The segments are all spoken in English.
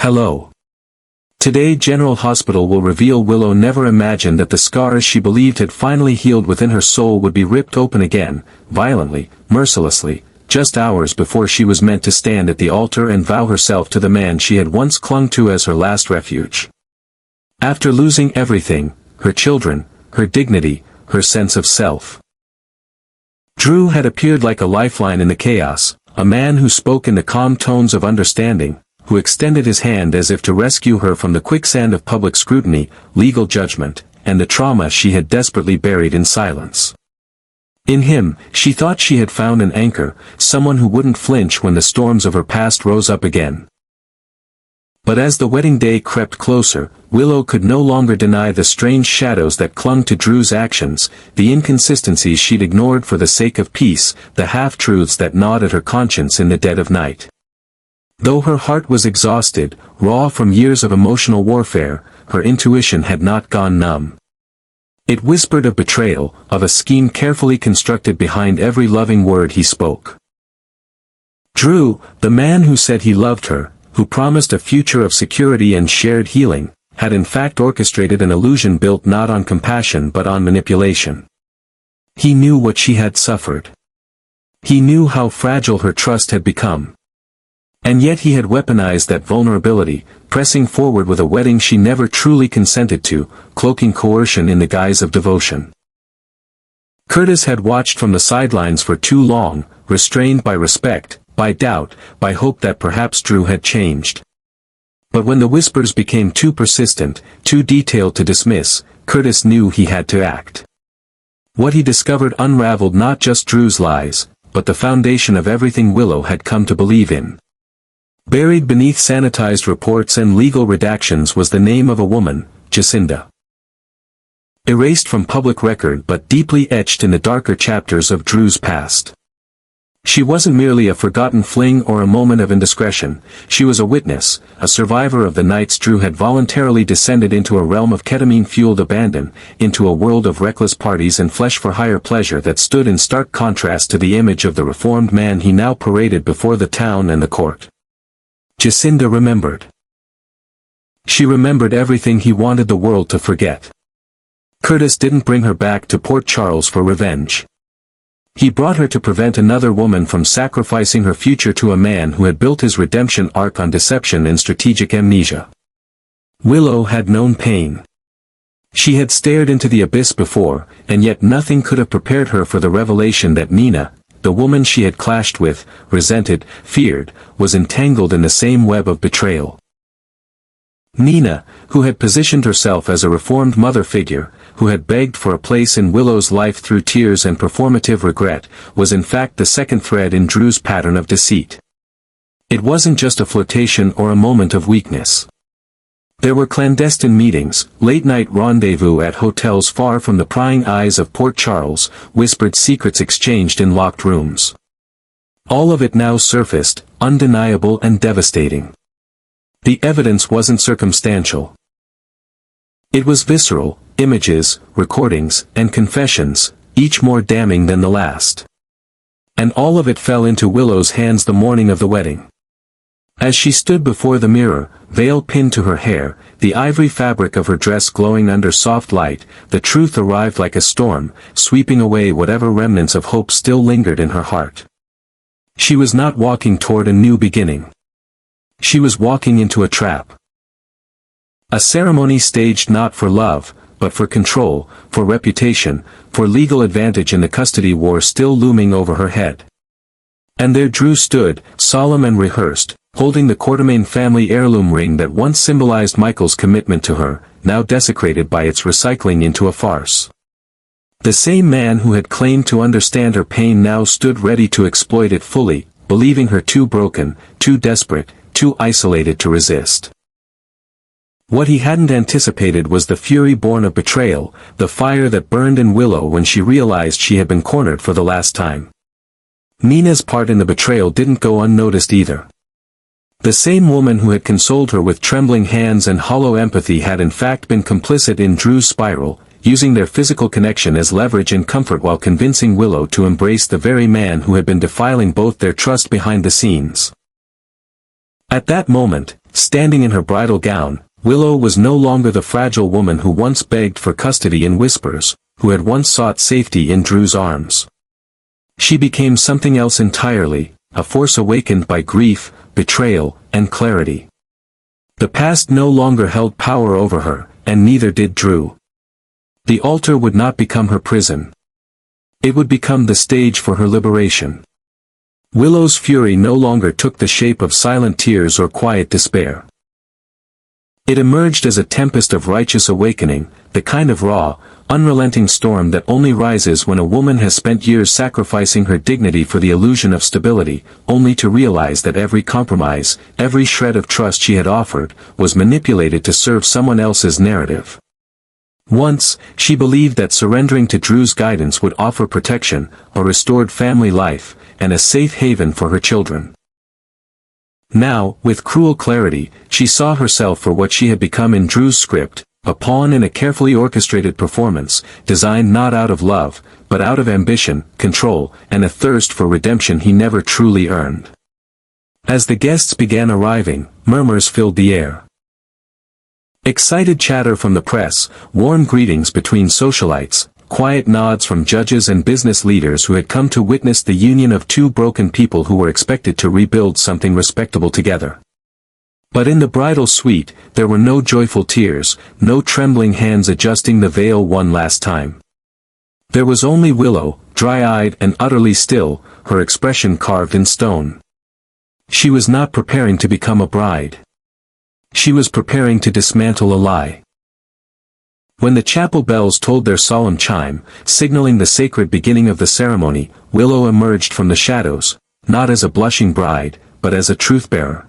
Hello. Today General Hospital will reveal Willow never imagined that the scars she believed had finally healed within her soul would be ripped open again, violently, mercilessly, just hours before she was meant to stand at the altar and vow herself to the man she had once clung to as her last refuge. After losing everything, her children, her dignity, her sense of self, Drew had appeared like a lifeline in the chaos, a man who spoke in the calm tones of understanding, who extended his hand as if to rescue her from the quicksand of public scrutiny, legal judgment, and the trauma she had desperately buried in silence. In him, she thought she had found an anchor, someone who wouldn't flinch when the storms of her past rose up again. But as the wedding day crept closer, Willow could no longer deny the strange shadows that clung to Drew's actions, the inconsistencies she'd ignored for the sake of peace, the half-truths that gnawed at her conscience in the dead of night. Though her heart was exhausted, raw from years of emotional warfare, her intuition had not gone numb. It whispered of betrayal, of a scheme carefully constructed behind every loving word he spoke. Drew, the man who said he loved her, who promised a future of security and shared healing, had in fact orchestrated an illusion built not on compassion but on manipulation. He knew what she had suffered. He knew how fragile her trust had become. And yet he had weaponized that vulnerability, pressing forward with a wedding she never truly consented to, cloaking coercion in the guise of devotion. Curtis had watched from the sidelines for too long, restrained by respect, by doubt, by hope that perhaps Drew had changed. But when the whispers became too persistent, too detailed to dismiss, Curtis knew he had to act. What he discovered unraveled not just Drew's lies, but the foundation of everything Willow had come to believe in. Buried beneath sanitized reports and legal redactions was the name of a woman, Jacinda. Erased from public record but deeply etched in the darker chapters of Drew's past. She wasn't merely a forgotten fling or a moment of indiscretion, she was a witness, a survivor of the nights Drew had voluntarily descended into a realm of ketamine-fueled abandon, into a world of reckless parties and flesh-for-hire pleasure that stood in stark contrast to the image of the reformed man he now paraded before the town and the court. Jacinda remembered. She remembered everything he wanted the world to forget. Curtis didn't bring her back to Port Charles for revenge. He brought her to prevent another woman from sacrificing her future to a man who had built his redemption arc on deception and strategic amnesia. Willow had known pain. She had stared into the abyss before, and yet nothing could have prepared her for the revelation that Nina, the woman she had clashed with, resented, feared, was entangled in the same web of betrayal. Nina, who had positioned herself as a reformed mother figure, who had begged for a place in Willow's life through tears and performative regret, was in fact the second thread in Drew's pattern of deceit. It wasn't just a flirtation or a moment of weakness. There were clandestine meetings, late-night rendezvous at hotels far from the prying eyes of Port Charles, whispered secrets exchanged in locked rooms. All of it now surfaced, undeniable and devastating. The evidence wasn't circumstantial. It was visceral, images, recordings, and confessions, each more damning than the last. And all of it fell into Willow's hands the morning of the wedding. As she stood before the mirror, veil pinned to her hair, the ivory fabric of her dress glowing under soft light, the truth arrived like a storm, sweeping away whatever remnants of hope still lingered in her heart. She was not walking toward a new beginning. She was walking into a trap. A ceremony staged not for love, but for control, for reputation, for legal advantage in the custody war still looming over her head. And there Drew stood, solemn and rehearsed, holding the Quartermain family heirloom ring that once symbolized Michael's commitment to her, now desecrated by its recycling into a farce. The same man who had claimed to understand her pain now stood ready to exploit it fully, believing her too broken, too desperate, too isolated to resist. What he hadn't anticipated was the fury born of betrayal, the fire that burned in Willow when she realized she had been cornered for the last time. Nina's part in the betrayal didn't go unnoticed either. The same woman who had consoled her with trembling hands and hollow empathy had in fact been complicit in Drew's spiral, using their physical connection as leverage and comfort while convincing Willow to embrace the very man who had been defiling both their trust behind the scenes. At that moment, standing in her bridal gown, Willow was no longer the fragile woman who once begged for custody in whispers, who had once sought safety in Drew's arms. She became something else entirely, a force awakened by grief, betrayal, and clarity. The past no longer held power over her, and neither did Drew. The altar would not become her prison. It would become the stage for her liberation. Willow's fury no longer took the shape of silent tears or quiet despair. It emerged as a tempest of righteous awakening, the kind of raw, unrelenting storm that only rises when a woman has spent years sacrificing her dignity for the illusion of stability, only to realize that every compromise, every shred of trust she had offered, was manipulated to serve someone else's narrative. Once, she believed that surrendering to Drew's guidance would offer protection, a restored family life, and a safe haven for her children. Now, with cruel clarity, she saw herself for what she had become in Drew's script, a pawn in a carefully orchestrated performance, designed not out of love, but out of ambition, control, and a thirst for redemption he never truly earned. As the guests began arriving, murmurs filled the air. Excited chatter from the press, warm greetings between socialites, quiet nods from judges and business leaders who had come to witness the union of two broken people who were expected to rebuild something respectable together. But in the bridal suite, there were no joyful tears, no trembling hands adjusting the veil one last time. There was only Willow, dry-eyed and utterly still, her expression carved in stone. She was not preparing to become a bride. She was preparing to dismantle a lie. When the chapel bells tolled their solemn chime, signaling the sacred beginning of the ceremony, Willow emerged from the shadows, not as a blushing bride, but as a truth-bearer.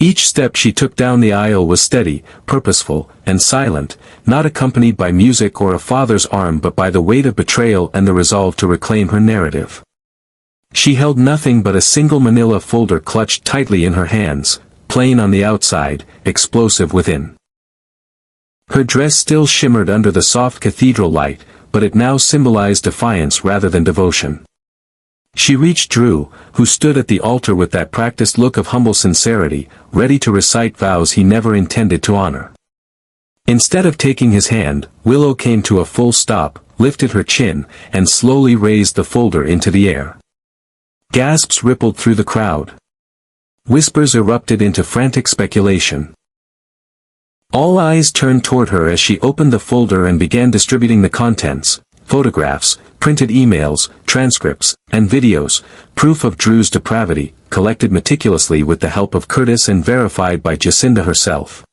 Each step she took down the aisle was steady, purposeful, and silent, not accompanied by music or a father's arm but by the weight of betrayal and the resolve to reclaim her narrative. She held nothing but a single manila folder clutched tightly in her hands, plain on the outside, explosive within. Her dress still shimmered under the soft cathedral light, but it now symbolized defiance rather than devotion. She reached Drew, who stood at the altar with that practiced look of humble sincerity, ready to recite vows he never intended to honor. Instead of taking his hand, Willow came to a full stop, lifted her chin, and slowly raised the folder into the air. Gasps rippled through the crowd. Whispers erupted into frantic speculation. All eyes turned toward her as she opened the folder and began distributing the contents, photographs, printed emails, transcripts, and videos, proof of Drew's depravity, collected meticulously with the help of Curtis and verified by Jacinda herself.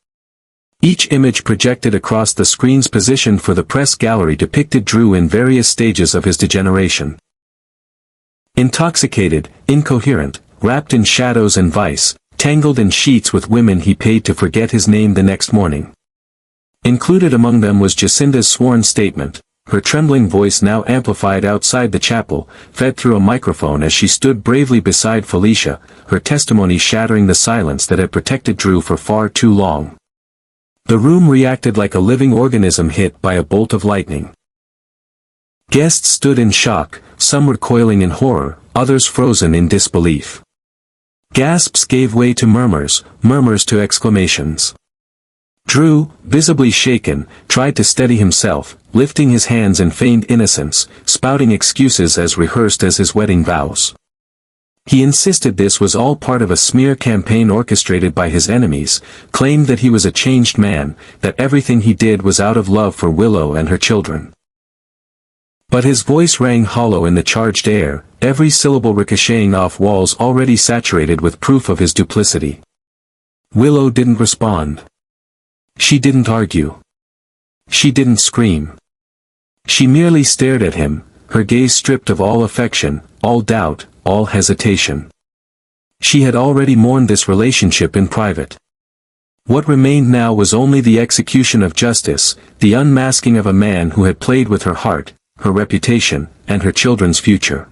Each image projected across the screen's position for the press gallery depicted Drew in various stages of his degeneration. Intoxicated, incoherent, wrapped in shadows and vice, tangled in sheets with women he paid to forget his name the next morning. Included among them was Jacinda's sworn statement, her trembling voice now amplified outside the chapel, fed through a microphone as she stood bravely beside Felicia, her testimony shattering the silence that had protected Drew for far too long. The room reacted like a living organism hit by a bolt of lightning. Guests stood in shock, some recoiling in horror, others frozen in disbelief. Gasps gave way to murmurs, murmurs to exclamations. Drew, visibly shaken, tried to steady himself, lifting his hands in feigned innocence, spouting excuses as rehearsed as his wedding vows. He insisted this was all part of a smear campaign orchestrated by his enemies, claimed that he was a changed man, that everything he did was out of love for Willow and her children. But his voice rang hollow in the charged air, every syllable ricocheting off walls already saturated with proof of his duplicity. Willow didn't respond. She didn't argue. She didn't scream. She merely stared at him, her gaze stripped of all affection, all doubt, all hesitation. She had already mourned this relationship in private. What remained now was only the execution of justice, the unmasking of a man who had played with her heart, her reputation, and her children's future.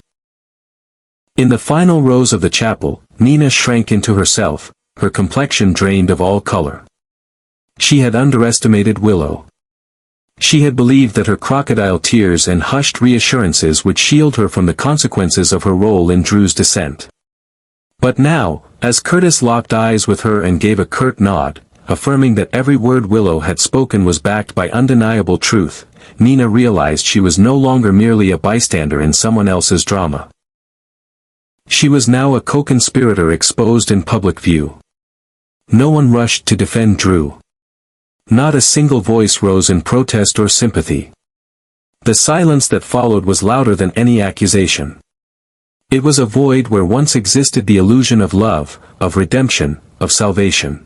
In the final rows of the chapel, Nina shrank into herself, her complexion drained of all color. She had underestimated Willow. She had believed that her crocodile tears and hushed reassurances would shield her from the consequences of her role in Drew's descent. But now, as Curtis locked eyes with her and gave a curt nod, affirming that every word Willow had spoken was backed by undeniable truth, Nina realized she was no longer merely a bystander in someone else's drama. She was now a co-conspirator exposed in public view. No one rushed to defend Drew. Not a single voice rose in protest or sympathy. The silence that followed was louder than any accusation. It was a void where once existed the illusion of love, of redemption, of salvation.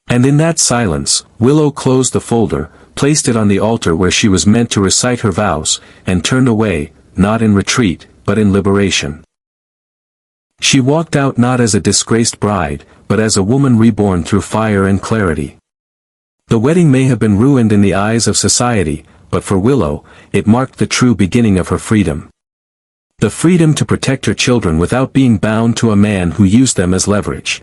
And in that silence, Willow closed the folder, placed it on the altar where she was meant to recite her vows, and turned away, not in retreat, but in liberation. She walked out not as a disgraced bride, but as a woman reborn through fire and clarity. The wedding may have been ruined in the eyes of society, but for Willow, it marked the true beginning of her freedom. The freedom to protect her children without being bound to a man who used them as leverage.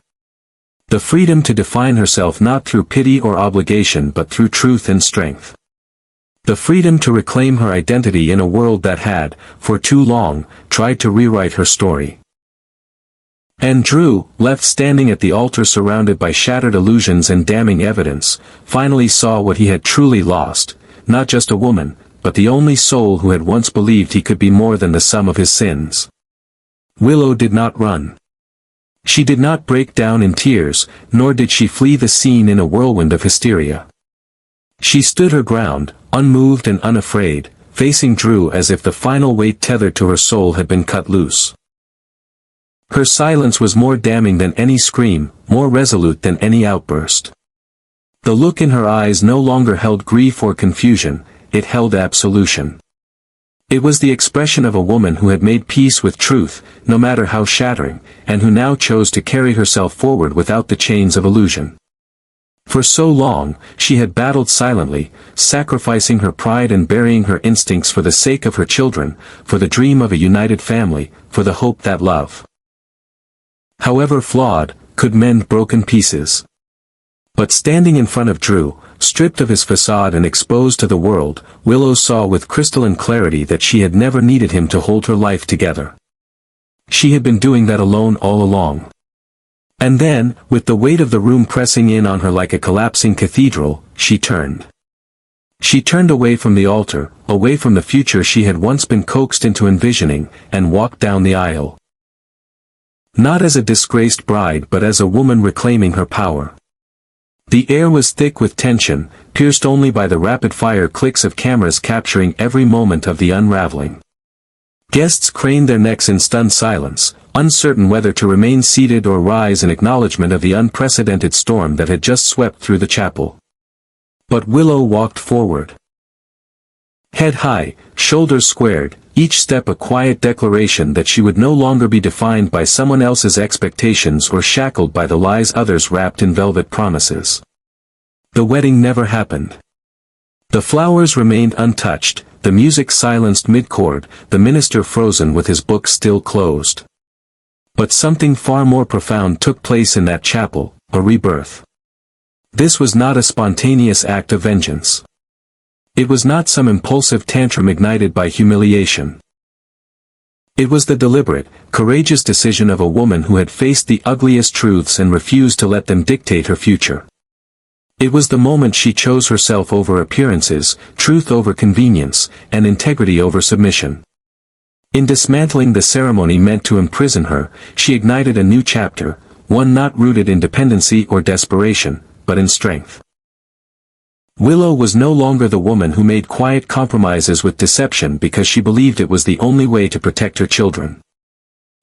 The freedom to define herself not through pity or obligation but through truth and strength. The freedom to reclaim her identity in a world that had, for too long, tried to rewrite her story. And Drew, left standing at the altar surrounded by shattered illusions and damning evidence, finally saw what he had truly lost, not just a woman, but the only soul who had once believed he could be more than the sum of his sins. Willow did not run. She did not break down in tears, nor did she flee the scene in a whirlwind of hysteria. She stood her ground, unmoved and unafraid, facing Drew as if the final weight tethered to her soul had been cut loose. Her silence was more damning than any scream, more resolute than any outburst. The look in her eyes no longer held grief or confusion, it held absolution. It was the expression of a woman who had made peace with truth, no matter how shattering, and who now chose to carry herself forward without the chains of illusion. For so long, she had battled silently, sacrificing her pride and burying her instincts for the sake of her children, for the dream of a united family, for the hope that love, however flawed, could mend broken pieces. But standing in front of Drew, stripped of his facade and exposed to the world, Willow saw with crystalline clarity that she had never needed him to hold her life together. She had been doing that alone all along. And then, with the weight of the room pressing in on her like a collapsing cathedral, she turned. She turned away from the altar, away from the future she had once been coaxed into envisioning, and walked down the aisle. Not as a disgraced bride but as a woman reclaiming her power. The air was thick with tension, pierced only by the rapid-fire clicks of cameras capturing every moment of the unraveling. Guests craned their necks in stunned silence, uncertain whether to remain seated or rise in acknowledgement of the unprecedented storm that had just swept through the chapel. But Willow walked forward. Head high, shoulders squared, each step a quiet declaration that she would no longer be defined by someone else's expectations or shackled by the lies others wrapped in velvet promises. The wedding never happened. The flowers remained untouched, the music silenced mid-chord, the minister frozen with his book still closed. But something far more profound took place in that chapel, a rebirth. This was not a spontaneous act of vengeance. It was not some impulsive tantrum ignited by humiliation. It was the deliberate, courageous decision of a woman who had faced the ugliest truths and refused to let them dictate her future. It was the moment she chose herself over appearances, truth over convenience, and integrity over submission. In dismantling the ceremony meant to imprison her, she ignited a new chapter, one not rooted in dependency or desperation, but in strength. Willow was no longer the woman who made quiet compromises with deception because she believed it was the only way to protect her children.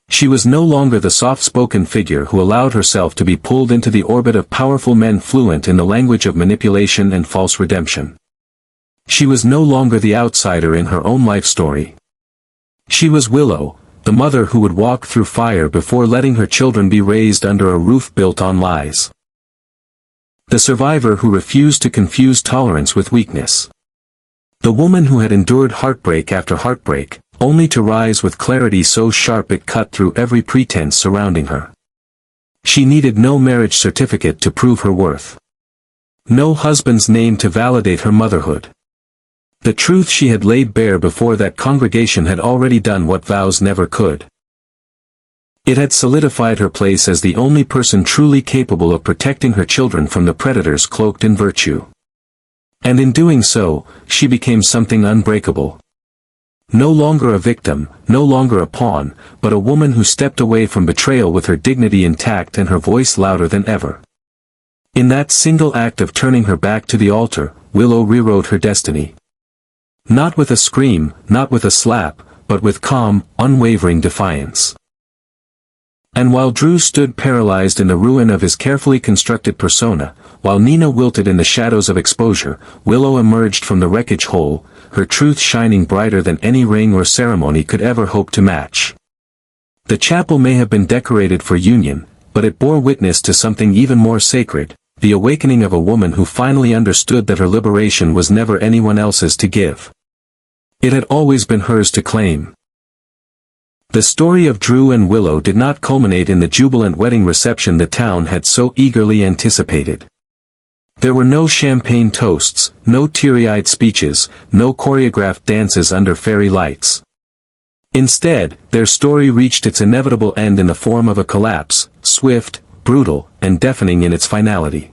She was no longer the soft-spoken figure who allowed herself to be pulled into the orbit of powerful men fluent in the language of manipulation and false redemption. She was no longer the outsider in her own life story. She was Willow, the mother who would walk through fire before letting her children be raised under a roof built on lies. The survivor who refused to confuse tolerance with weakness. The woman who had endured heartbreak after heartbreak, only to rise with clarity so sharp it cut through every pretense surrounding her. She needed no marriage certificate to prove her worth. No husband's name to validate her motherhood. The truth she had laid bare before that congregation had already done what vows never could. It had solidified her place as the only person truly capable of protecting her children from the predators cloaked in virtue. And in doing so, she became something unbreakable. No longer a victim, no longer a pawn, but a woman who stepped away from betrayal with her dignity intact and her voice louder than ever. In that single act of turning her back to the altar, Willow rewrote her destiny. Not with a scream, not with a slap, but with calm, unwavering defiance. And while Drew stood paralyzed in the ruin of his carefully constructed persona, while Nina wilted in the shadows of exposure, Willow emerged from the wreckage hole, her truth shining brighter than any ring or ceremony could ever hope to match. The chapel may have been decorated for union, but it bore witness to something even more sacred, the awakening of a woman who finally understood that her liberation was never anyone else's to give. It had always been hers to claim. The story of Drew and Willow did not culminate in the jubilant wedding reception the town had so eagerly anticipated. There were no champagne toasts, no teary-eyed speeches, no choreographed dances under fairy lights. Instead, their story reached its inevitable end in the form of a collapse, swift, brutal, and deafening in its finality.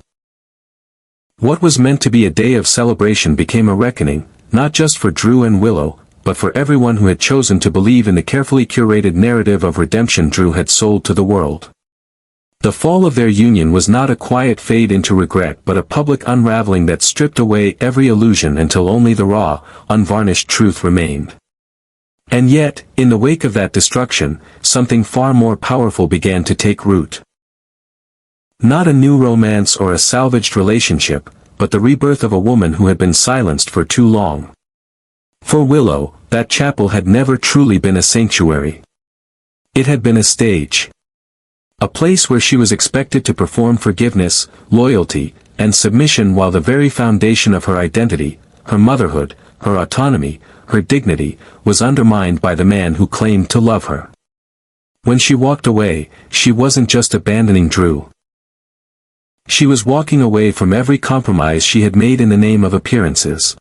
What was meant to be a day of celebration became a reckoning, not just for Drew and Willow, but for everyone who had chosen to believe in the carefully curated narrative of redemption Drew had sold to the world. The fall of their union was not a quiet fade into regret but a public unraveling that stripped away every illusion until only the raw, unvarnished truth remained. And yet, in the wake of that destruction, something far more powerful began to take root. Not a new romance or a salvaged relationship, but the rebirth of a woman who had been silenced for too long. For Willow, that chapel had never truly been a sanctuary. It had been a stage. A place where she was expected to perform forgiveness, loyalty, and submission while the very foundation of her identity, her motherhood, her autonomy, her dignity, was undermined by the man who claimed to love her. When she walked away, she wasn't just abandoning Drew. She was walking away from every compromise she had made in the name of appearances.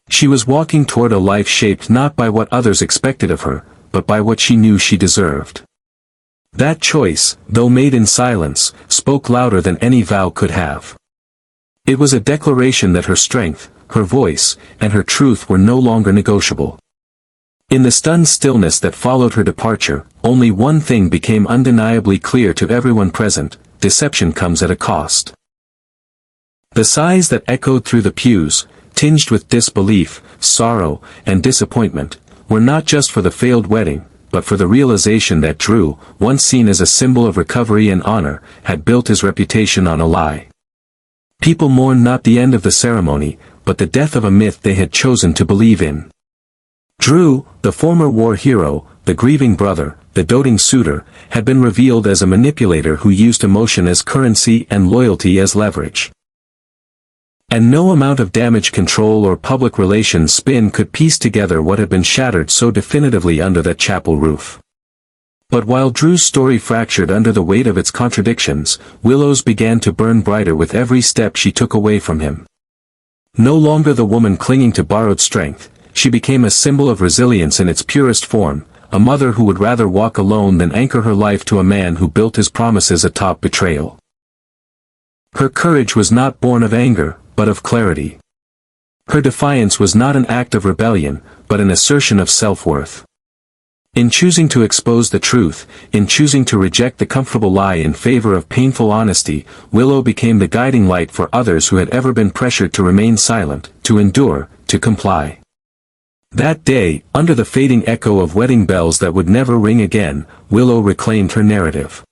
She was walking toward a life shaped not by what others expected of her, but by what she knew she deserved. That choice, though made in silence, spoke louder than any vow could have. It was a declaration that her strength, her voice, and her truth were no longer negotiable. In the stunned stillness that followed her departure, only one thing became undeniably clear to everyone present: deception comes at a cost. The sighs that echoed through the pews, tinged with disbelief, sorrow, and disappointment, were not just for the failed wedding, but for the realization that Drew, once seen as a symbol of recovery and honor, had built his reputation on a lie. People mourned not the end of the ceremony, but the death of a myth they had chosen to believe in. Drew, the former war hero, the grieving brother, the doting suitor, had been revealed as a manipulator who used emotion as currency and loyalty as leverage. And no amount of damage control or public relations spin could piece together what had been shattered so definitively under that chapel roof. But while Drew's story fractured under the weight of its contradictions, Willow's began to burn brighter with every step she took away from him. No longer the woman clinging to borrowed strength, she became a symbol of resilience in its purest form, a mother who would rather walk alone than anchor her life to a man who built his promises atop betrayal. Her courage was not born of anger, but of clarity. Her defiance was not an act of rebellion, but an assertion of self-worth. In choosing to expose the truth, in choosing to reject the comfortable lie in favor of painful honesty, Willow became the guiding light for others who had ever been pressured to remain silent, to endure, to comply. That day, under the fading echo of wedding bells that would never ring again, Willow reclaimed her narrative.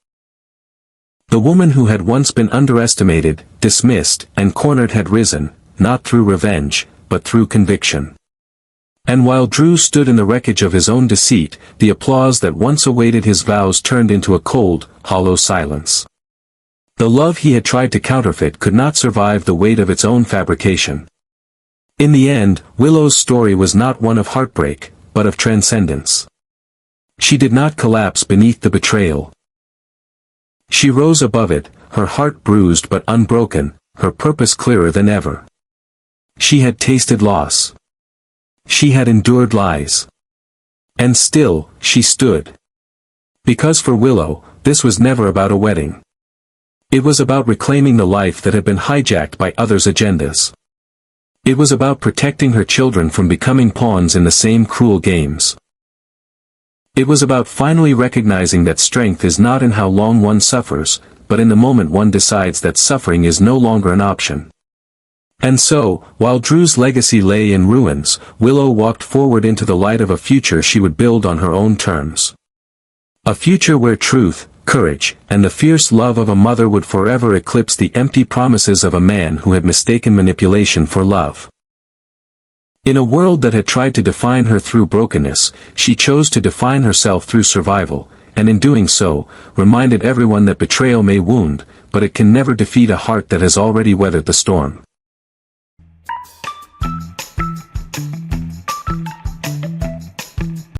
The woman who had once been underestimated, dismissed, and cornered had risen, not through revenge, but through conviction. And while Drew stood in the wreckage of his own deceit, the applause that once awaited his vows turned into a cold, hollow silence. The love he had tried to counterfeit could not survive the weight of its own fabrication. In the end, Willow's story was not one of heartbreak, but of transcendence. She did not collapse beneath the betrayal. She rose above it, her heart bruised but unbroken, her purpose clearer than ever. She had tasted loss. She had endured lies. And still, she stood. Because for Willow, this was never about a wedding. It was about reclaiming the life that had been hijacked by others' agendas. It was about protecting her children from becoming pawns in the same cruel games. It was about finally recognizing that strength is not in how long one suffers, but in the moment one decides that suffering is no longer an option. And so, while Drew's legacy lay in ruins, Willow walked forward into the light of a future she would build on her own terms. A future where truth, courage, and the fierce love of a mother would forever eclipse the empty promises of a man who had mistaken manipulation for love. In a world that had tried to define her through brokenness, she chose to define herself through survival, and in doing so, reminded everyone that betrayal may wound, but it can never defeat a heart that has already weathered the storm.